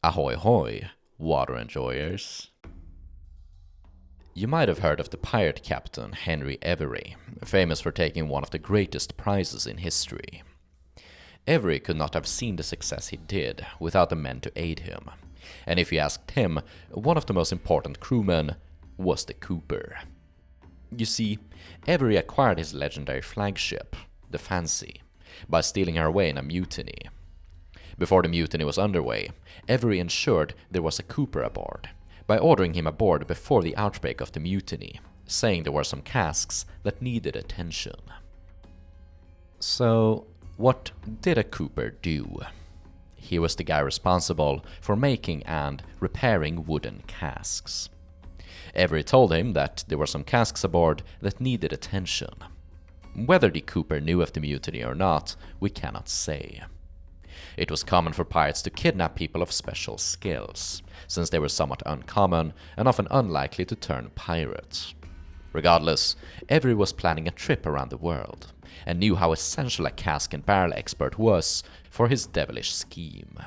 Ahoy hoy, water enjoyers. You might have heard of the pirate captain Henry Every, famous for taking one of the greatest prizes in history. Every could not have seen the success he did without the men to aid him, and if you asked him, one of the most important crewmen was the Cooper. You see, Every acquired his legendary flagship, the Fancy, by stealing her away in a mutiny. Before the mutiny was underway, Every ensured there was a Cooper aboard, by ordering him aboard before the outbreak of the mutiny, saying there were some casks that needed attention. So, what did a Cooper do? He was the guy responsible for making and repairing wooden casks. Every told him that there were some casks aboard that needed attention. Whether the Cooper knew of the mutiny or not, we cannot say. It was common for pirates to kidnap people of special skills, since they were somewhat uncommon and often unlikely to turn pirates. Regardless, Every was planning a trip around the world, and knew how essential a cask and barrel expert was for his devilish scheme.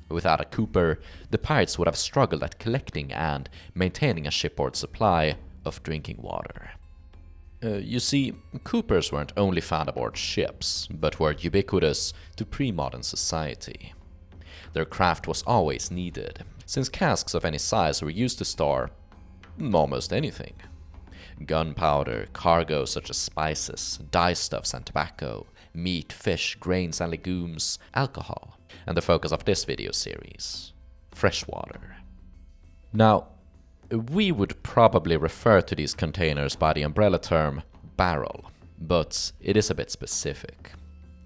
Without a Cooper, the pirates would have struggled at collecting and maintaining a shipboard supply of drinking water. You see, Coopers weren't only found aboard ships, but were ubiquitous to pre-modern society. Their craft was always needed, since casks of any size were used to store almost anything. Gunpowder, cargo such as spices, dyestuffs and tobacco, meat, fish, grains and legumes, alcohol, and the focus of this video series, freshwater. Now, we would probably refer to these containers by the umbrella term barrel, but it is a bit specific.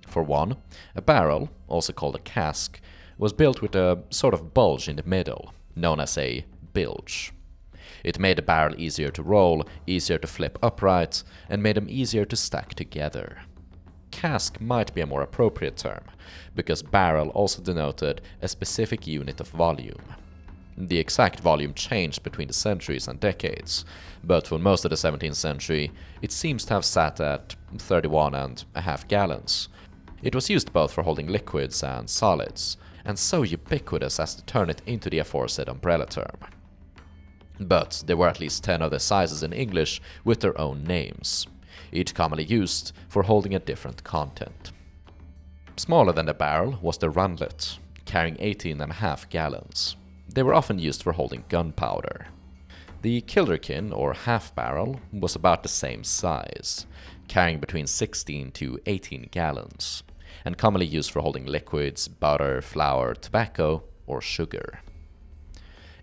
For one, a barrel, also called a cask, was built with a sort of bulge in the middle, known as a bilge. It made the barrel easier to roll, easier to flip upright, and made them easier to stack together. Cask might be a more appropriate term, because barrel also denoted a specific unit of volume. The exact volume changed between the centuries and decades, but for most of the 17th century, it seems to have sat at 31.5 gallons. It was used both for holding liquids and solids, and so ubiquitous as to turn it into the aforesaid umbrella term. But there were at least 10 other sizes in English with their own names, each commonly used for holding a different content. Smaller than the barrel was the runlet, carrying 18.5 gallons. They were often used for holding gunpowder. The kilderkin, or half-barrel, was about the same size, carrying between 16 to 18 gallons, and commonly used for holding liquids, butter, flour, tobacco, or sugar.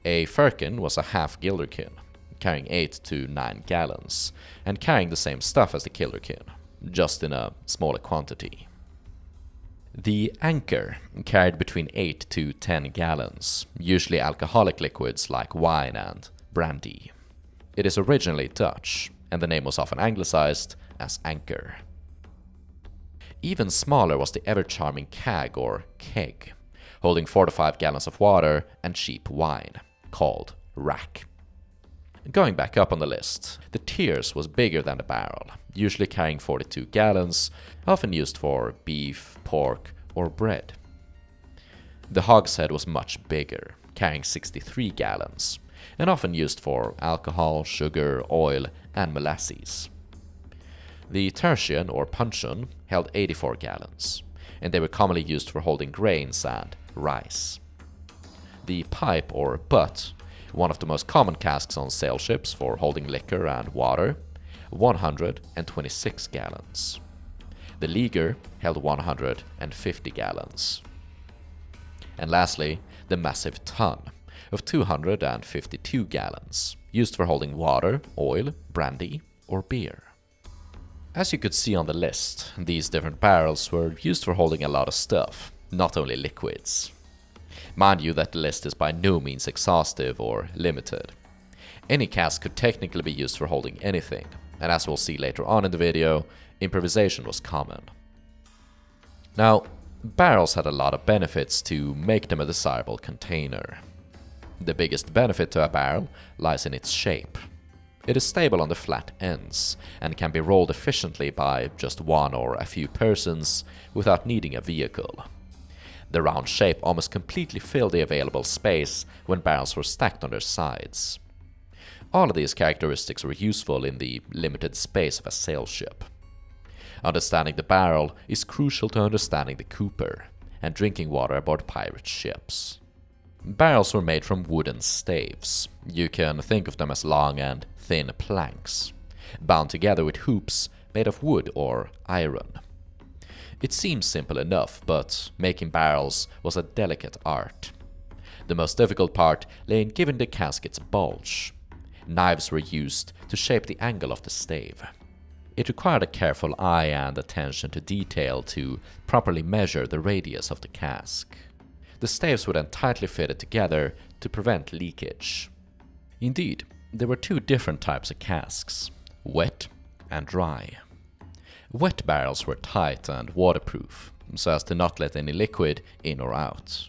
A firkin was a half-gilderkin, carrying 8 to 9 gallons, and carrying the same stuff as the kilderkin, just in a smaller quantity. The anchor carried between 8 to 10 gallons, usually alcoholic liquids like wine and brandy. It is originally Dutch, and the name was often anglicized as anchor. Even smaller was the ever-charming keg or keg, holding 4 to 5 gallons of water and cheap wine, called rack. Going back up on the list, the tierce was bigger than the barrel, usually carrying 42 gallons, often used for beef, pork, or bread. The hogshead was much bigger, carrying 63 gallons, and often used for alcohol, sugar, oil, and molasses. The tertian or puncheon held 84 gallons, and they were commonly used for holding grains and rice. The pipe or butt, one of the most common casks on sail ships for holding liquor and water, 126 gallons. The leaguer held 150 gallons. And lastly, the massive tun of 252 gallons, used for holding water, oil, brandy, or beer. As you could see on the list, these different barrels were used for holding a lot of stuff, not only liquids. Mind you that the list is by no means exhaustive or limited. Any cask could technically be used for holding anything, and as we'll see later on in the video, improvisation was common. Now, barrels had a lot of benefits to make them a desirable container. The biggest benefit to a barrel lies in its shape. It is stable on the flat ends, and can be rolled efficiently by just one or a few persons without needing a vehicle. The round shape almost completely filled the available space when barrels were stacked on their sides. All of these characteristics were useful in the limited space of a sail ship. Understanding the barrel is crucial to understanding the cooper and drinking water aboard pirate ships. Barrels were made from wooden staves. You can think of them as long and thin planks, bound together with hoops made of wood or iron. It seems simple enough, but making barrels was a delicate art. The most difficult part lay in giving the cask its bulge. Knives were used to shape the angle of the stave. It required a careful eye and attention to detail to properly measure the radius of the cask. The staves were then tightly fitted together to prevent leakage. Indeed, there were two different types of casks, wet and dry. Wet barrels were tight and waterproof, so as to not let any liquid in or out.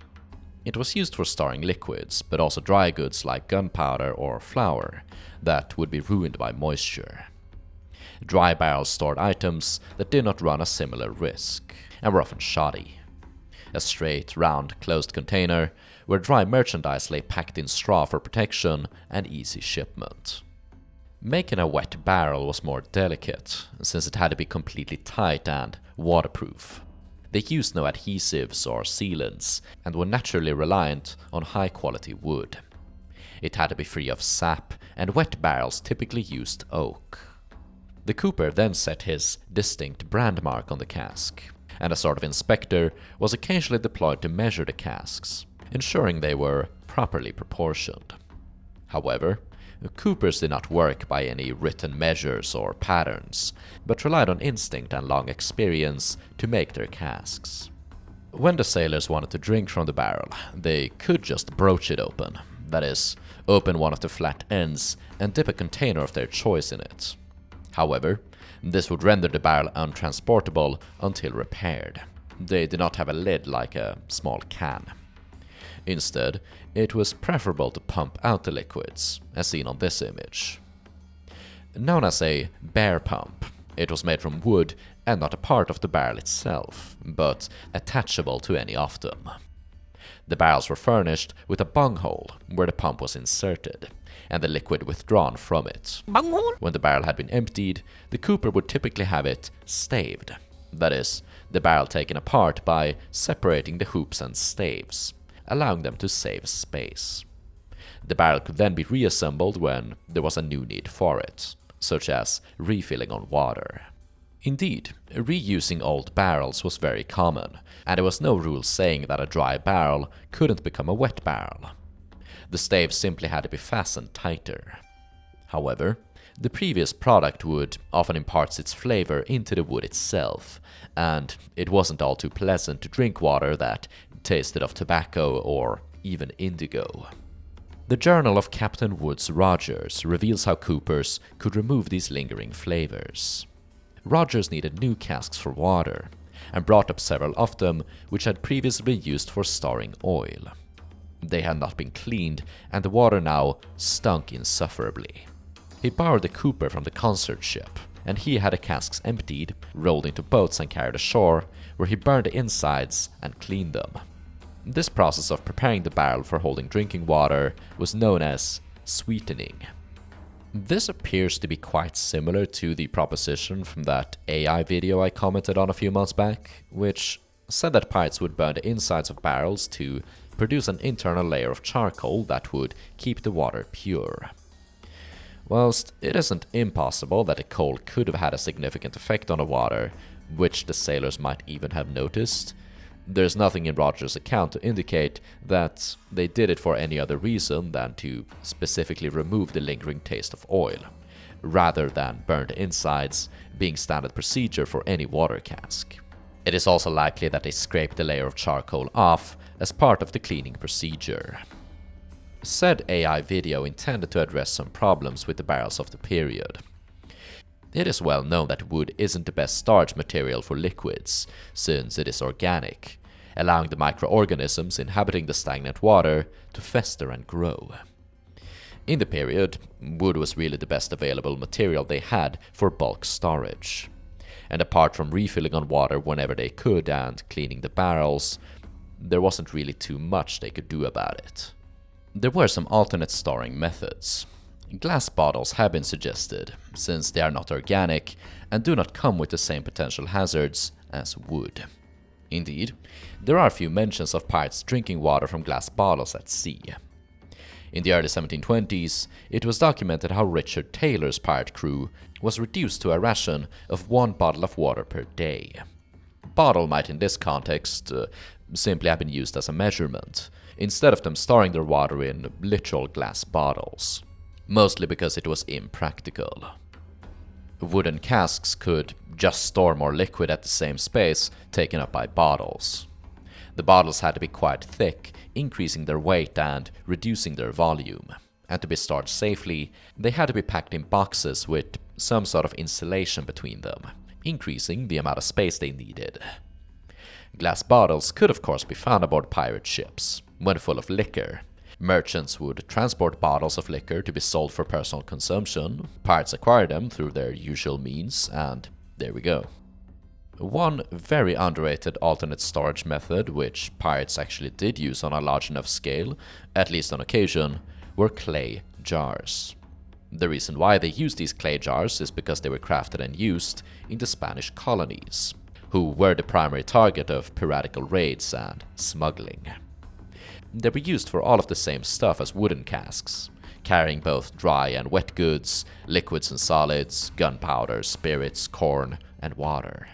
It was used for storing liquids, but also dry goods like gunpowder or flour that would be ruined by moisture. Dry barrels stored items that did not run a similar risk, and were often shoddy. A straight, round, closed container where dry merchandise lay packed in straw for protection and easy shipment. Making a wet barrel was more delicate, since it had to be completely tight and waterproof. They used no adhesives or sealants, and were naturally reliant on high-quality wood. It had to be free of sap, and wet barrels typically used oak. The cooper then set his distinct brand mark on the cask, and a sort of inspector was occasionally deployed to measure the casks, ensuring they were properly proportioned. However, coopers did not work by any written measures or patterns, but relied on instinct and long experience to make their casks. When the sailors wanted to drink from the barrel, they could just broach it open, that is, open one of the flat ends and dip a container of their choice in it. However, this would render the barrel untransportable until repaired. They did not have a lid like a small can. Instead, it was preferable to pump out the liquids, as seen on this image. Known as a bear pump, it was made from wood and not a part of the barrel itself, but attachable to any of them. The barrels were furnished with a bunghole where the pump was inserted, and the liquid withdrawn from it. Bunghole? When the barrel had been emptied, the cooper would typically have it staved, that is, the barrel taken apart by separating the hoops and staves, allowing them to save space. The barrel could then be reassembled when there was a new need for it, such as refilling on water. Indeed, reusing old barrels was very common, and there was no rule saying that a dry barrel couldn't become a wet barrel. The stave simply had to be fastened tighter. However, the previous product would often impart its flavor into the wood itself, and it wasn't all too pleasant to drink water that tasted of tobacco or even indigo. The Journal of Captain Woods Rogers reveals how coopers could remove these lingering flavors. Rogers needed new casks for water, and brought up several of them which had previously been used for storing oil. They had not been cleaned, and the water now stunk insufferably. He borrowed the cooper from the concert ship, and he had the casks emptied, rolled into boats and carried ashore, where he burned the insides and cleaned them. This process of preparing the barrel for holding drinking water was known as sweetening. This appears to be quite similar to the proposition from that AI video I commented on a few months back, which said that pirates would burn the insides of barrels to produce an internal layer of charcoal that would keep the water pure. Whilst it isn't impossible that the coal could have had a significant effect on the water, which the sailors might even have noticed, there's nothing in Rogers' account to indicate that they did it for any other reason than to specifically remove the lingering taste of oil, rather than burn the insides, being standard procedure for any water cask. It is also likely that they scraped the layer of charcoal off as part of the cleaning procedure. Said AI video intended to address some problems with the barrels of the period. It is well known that wood isn't the best storage material for liquids, since it is organic, allowing the microorganisms inhabiting the stagnant water to fester and grow. In the period, wood was really the best available material they had for bulk storage. And apart from refilling on water whenever they could and cleaning the barrels, there wasn't really too much they could do about it. There were some alternate storing methods. Glass bottles have been suggested, since they are not organic and do not come with the same potential hazards as wood. Indeed, there are a few mentions of pirates drinking water from glass bottles at sea. In the early 1720s, it was documented how Richard Taylor's pirate crew was reduced to a ration of 1 bottle of water per day. Bottle might in this context simply have been used as a measurement, instead of them storing their water in literal glass bottles, mostly because it was impractical. Wooden casks could just store more liquid at the same space taken up by bottles. The bottles had to be quite thick, increasing their weight and reducing their volume. And to be stored safely, they had to be packed in boxes with some sort of insulation between them, increasing the amount of space they needed. Glass bottles could of course be found aboard pirate ships, when full of liquor. Merchants would transport bottles of liquor to be sold for personal consumption, pirates acquired them through their usual means, and there we go. One very underrated alternate storage method, which pirates actually did use on a large enough scale, at least on occasion, were clay jars. The reason why they used these clay jars is because they were crafted and used in the Spanish colonies, who were the primary target of piratical raids and smuggling. They were used for all of the same stuff as wooden casks, carrying both dry and wet goods, liquids and solids, gunpowder, spirits, corn, and water.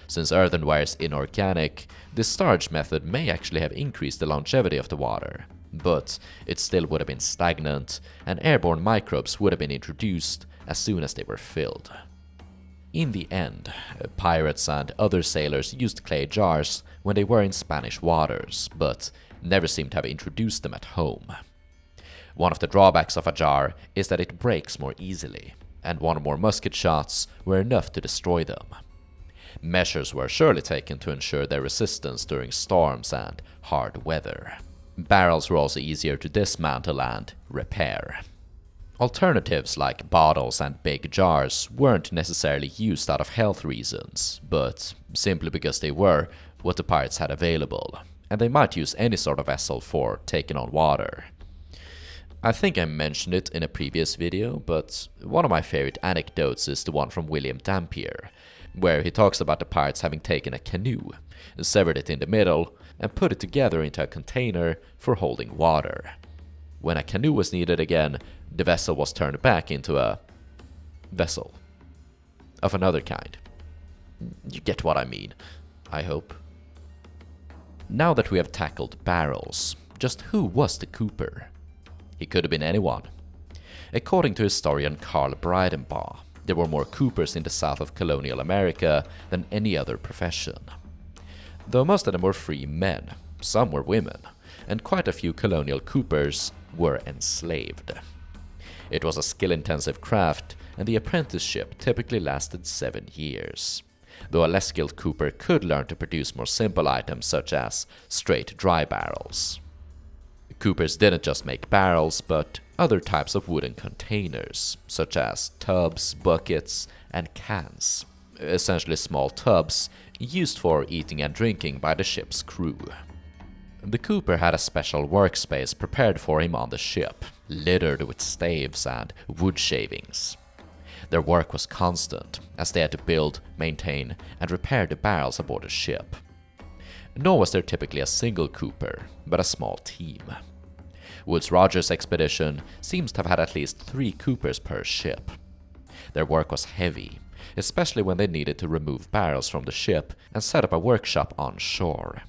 Since earthenware is inorganic, this storage method may actually have increased the longevity of the water, but it still would have been stagnant, and airborne microbes would have been introduced as soon as they were filled. In the end, pirates and other sailors used clay jars when they were in Spanish waters, but never seemed to have introduced them at home. One of the drawbacks of a jar is that it breaks more easily, and one or more musket shots were enough to destroy them. Measures were surely taken to ensure their resistance during storms and hard weather. Barrels were also easier to dismantle and repair. Alternatives like bottles and big jars weren't necessarily used out of health reasons, but simply because they were what the pirates had available, and they might use any sort of vessel for taking on water. I think I mentioned it in a previous video, but one of my favorite anecdotes is the one from William Dampier, where he talks about the pirates having taken a canoe, severed it in the middle, and put it together into a container for holding water. When a canoe was needed again, the vessel was turned back into a vessel of another kind. You get what I mean, I hope. Now that we have tackled barrels, just who was the Cooper? He could have been anyone. According to historian Carl Breidenbaugh, there were more coopers in the south of colonial America than any other profession. Though most of them were free men, some were women, and quite a few colonial coopers were enslaved. It was a skill-intensive craft, and the apprenticeship typically lasted 7 years, though a less skilled cooper could learn to produce more simple items such as straight dry barrels. Coopers didn't just make barrels, but other types of wooden containers, such as tubs, buckets, and cans, essentially small tubs used for eating and drinking by the ship's crew. The Cooper had a special workspace prepared for him on the ship, littered with staves and wood shavings. Their work was constant, as they had to build, maintain, and repair the barrels aboard the ship. Nor was there typically a single Cooper, but a small team. Woodes Rogers' expedition seems to have had at least 3 Coopers per ship. Their work was heavy, especially when they needed to remove barrels from the ship and set up a workshop on shore.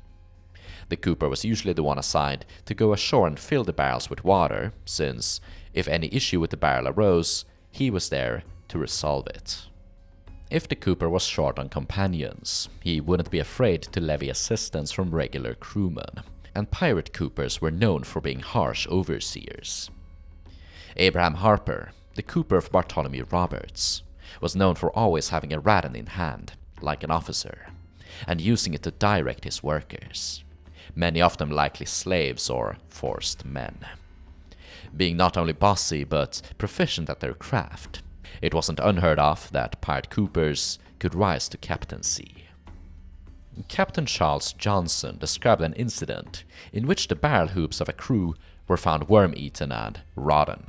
The Cooper was usually the one assigned to go ashore and fill the barrels with water, since if any issue with the barrel arose, he was there to resolve it. If the Cooper was short on companions, he wouldn't be afraid to levy assistance from regular crewmen, and pirate Coopers were known for being harsh overseers. Abraham Harper, the Cooper of Bartholomew Roberts, was known for always having a rattan in hand, like an officer, and using it to direct his workers, many of them likely slaves or forced men. Being not only bossy but proficient at their craft, it wasn't unheard of that pirate Coopers could rise to captaincy. Captain Charles Johnson described an incident in which the barrel hoops of a crew were found worm-eaten and rotten.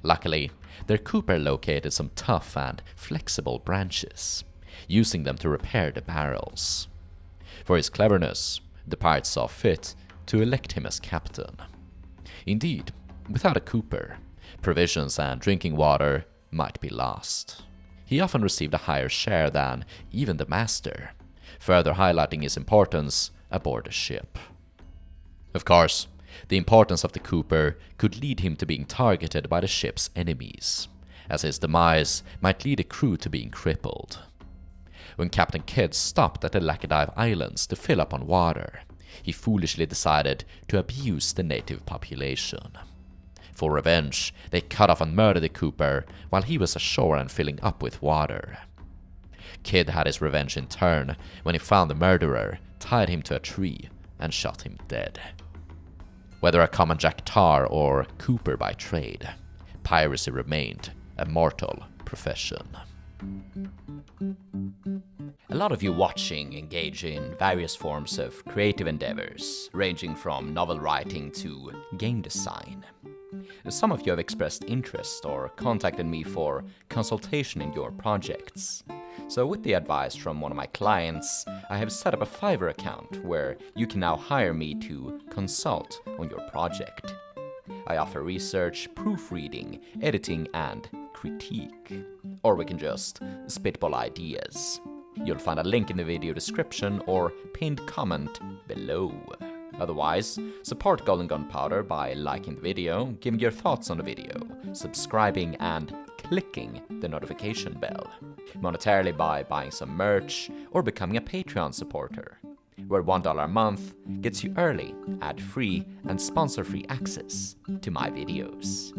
Luckily, their cooper located some tough and flexible branches, using them to repair the barrels. For his cleverness, the pirates saw fit to elect him as captain. Indeed, without a cooper, provisions and drinking water might be lost. He often received a higher share than even the master, further highlighting his importance aboard the ship. Of course, the importance of the cooper could lead him to being targeted by the ship's enemies, as his demise might lead the crew to being crippled. When Captain Kidd stopped at the Lackadive Islands to fill up on water, he foolishly decided to abuse the native population. For revenge, they cut off and murdered the cooper while he was ashore and filling up with water. Kidd had his revenge in turn when he found the murderer, tied him to a tree, and shot him dead. Whether a common Jack Tar or cooper by trade, piracy remained a mortal profession. A lot of you watching engage in various forms of creative endeavors, ranging from novel writing to game design. Some of you have expressed interest or contacted me for consultation in your projects. So with the advice from one of my clients, I have set up a Fiverr account where you can now hire me to consult on your project. I offer research, proofreading, editing, and critique. Or we can just spitball ideas. You'll find a link in the video description or pinned comment below. Otherwise, support Gold Gunpowder by liking the video, giving your thoughts on the video, subscribing, and clicking the notification bell. Monetarily by buying some merch or becoming a Patreon supporter, where $1 a month gets you early, ad-free, and sponsor-free access to my videos.